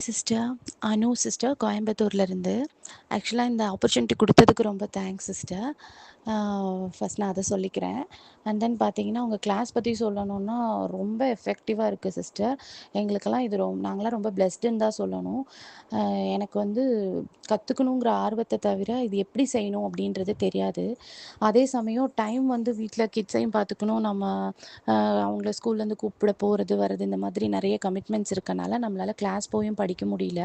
Sister, அனு sister கோயம்புத்தூர்லேருந்து. ஆக்சுவலாக இந்த ஆப்பர்ச்சுனிட்டி கொடுத்ததுக்கு ரொம்ப தேங்க்ஸ் சிஸ்டர். ஃபஸ்ட் நான் அதை சொல்லிக்கிறேன். அண்ட் தென் பார்த்தீங்கன்னா, உங்கள் கிளாஸ் பற்றி சொல்லணுன்னா ரொம்ப எஃபெக்டிவாக இருக்குது சிஸ்டர். எங்களுக்கெல்லாம் இது நாங்களாம் ரொம்ப பிளெஸ்டுன்னு தான் சொல்லணும். எனக்கு வந்து கற்றுக்கணுங்கிற ஆர்வத்தை தவிர இது எப்படி செய்யணும் அப்படின்றது தெரியாது. அதே சமயம் டைம் வந்து வீட்டில் கிட்ஸையும் பார்த்துக்கணும், நம்ம அவங்கள ஸ்கூல்லேருந்து கூப்பிட போகிறது வர்றது இந்த மாதிரி நிறைய கமிட்மெண்ட்ஸ் இருக்கனால நம்மளால் கிளாஸ் போயும் படிக்க முடியல,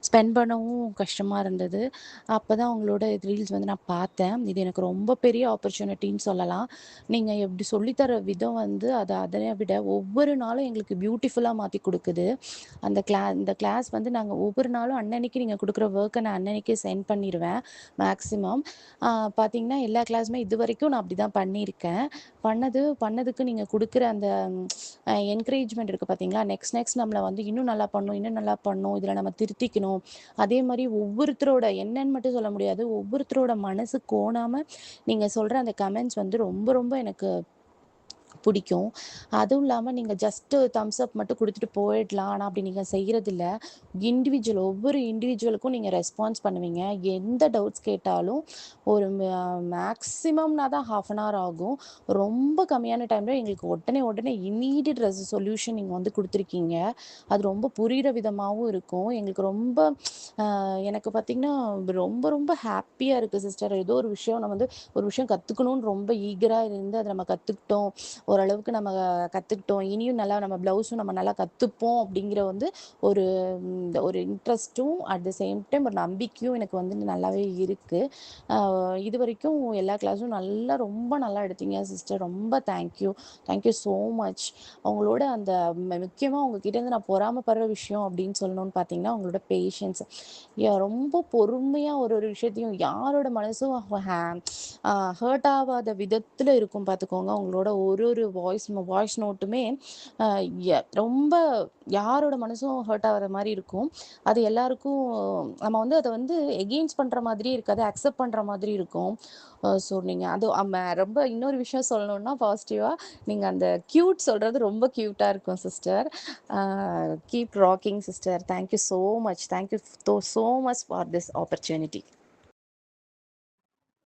ஸ்பெண்ட் பண்ணவும் கஷ்டமாக இருந்தது. அப்போ தான் அவங்களோட ரீல்ஸ் வந்து நான் பார்த்தேன். இது எனக்கு ரொம்ப பெரிய ஆப்பர்ச்சுனிட்டின்னு சொல்லலாம். நீங்கள் எப்படி சொல்லித்தர விதம் வந்து அதை விட ஒவ்வொரு நாளும் எங்களுக்கு பியூட்டிஃபுல்லாக மாற்றி கொடுக்குது. இந்த கிளாஸ் வந்து நாங்கள் ஒவ்வொரு நாளும் அன்னன்னைக்கு நீங்கள் கொடுக்குற ஒர்க்கை நான் அன்னன்னைக்கு சென்ட் பண்ணிடுவேன் மேக்ஸிமம். பார்த்தீங்கன்னா எல்லா கிளாஸுமே இது வரைக்கும் நான் அப்படி தான் பண்ணியிருக்கேன். பண்ணதுக்கு நீங்கள் கொடுக்குற அந்த என்கரேஜ்மெண்ட் இருக்குது பார்த்தீங்களா, நெக்ஸ்ட் நம்மளை வந்து இன்னும் நல்லா பண்ணணும், இன்னும் நல்லா பண்ணணும், இதில் நம்ம திருத்திக்கணும். அதே மாதிரி ஒவ்வொருத்தரோட என்னன்னு மட்டும் சொல்ல முடியாது, ஒவ்வொருத்தரோட மனசு கோணாமல் நீங்கள் சொல்கிற அந்த கமெண்ட்ஸ் வந்து ரொம்ப ரொம்ப எனக்கு பிடிக்கும். அதுவும் இல்லாமல் நீங்கள் ஜஸ்ட்டு தம்ஸ் அப் மட்டும் கொடுத்துட்டு போயிடலாம், ஆனால் அப்படி நீங்கள் செய்கிறதில்ல. ஒவ்வொரு இண்டிவிஜுவலுக்கும் நீங்கள் ரெஸ்பான்ஸ் பண்ணுவீங்க. எந்த டவுட்ஸ் கேட்டாலும் ஒரு மேக்ஸிமம்னா தான் 1/2 அன் ஹவர் ஆகும். ரொம்ப கம்மியான டைமில் எங்களுக்கு உடனே இம்மீடியட் சொல்யூஷன் நீங்கள் வந்து கொடுத்துருக்கீங்க. அது ரொம்ப புரிகிற விதமாகவும் இருக்கும். எங்களுக்கு ரொம்ப எனக்கு பார்த்திங்கன்னா ரொம்ப ரொம்ப ஹாப்பியாக இருக்குது சிஸ்டர். ஏதோ ஒரு விஷயம் நம்ம வந்து ஒரு விஷயம் கற்றுக்கணுன்னு ரொம்ப ஈகராக இருந்து அதை நம்ம கற்றுக்கிட்டோம், ஓரளவுக்கு நம்ம கற்றுக்கிட்டோம், இனியும் நல்லா நம்ம ப்ளவுஸும் நம்ம நல்லா கற்றுப்போம் அப்படிங்கிற வந்து ஒரு ஒரு இன்ட்ரெஸ்ட்டும் அட் த சேம் டைம் ஒரு நம்பிக்கையும் எனக்கு வந்து நல்லாவே இருக்குது. இது வரைக்கும் எல்லா கிளாஸும் ரொம்ப நல்லா எடுத்தீங்க சிஸ்டர். ரொம்ப தேங்க்யூ ஸோ மச். அவங்களோட அந்த முக்கியமாக உங்ககிட்டேருந்து நான் பொறாமப்படுற விஷயம் அப்படின்னு சொல்லணும்னு பார்த்தீங்கன்னா, உங்களோட பேஷன்ஸ். ரொம்ப பொறுமையாக ஒரு ஒரு விஷயத்தையும் யாரோட மனசும் ஹர்ட் ஆகாத விதத்தில் இருக்கும் பார்த்துக்கோங்க. உங்களோட ஒரு ஒரு வாய்ஸ் நோட்டுமே ரொம்ப யாரோட மனசும் ஹர்ட் ஆகிற மாதிரி இருக்கும். அது எல்லாருக்கும் நம்ம வந்து அதை வந்து எகெயின்ஸ்ட் பண்ணுற மாதிரியே இருக்காது, அக்செப்ட் பண்ணுற மாதிரி இருக்கும். ஸோ நீங்கள் அது ரொம்ப இன்னொரு விஷயம் சொல்லணுன்னா பாசிட்டிவாக நீங்கள் அந்த க்யூட் சொல்கிறது ரொம்ப க்யூட்டாக இருக்கும் sister. Keep rocking sister. Thank you so much. Thank you so much for this opportunity.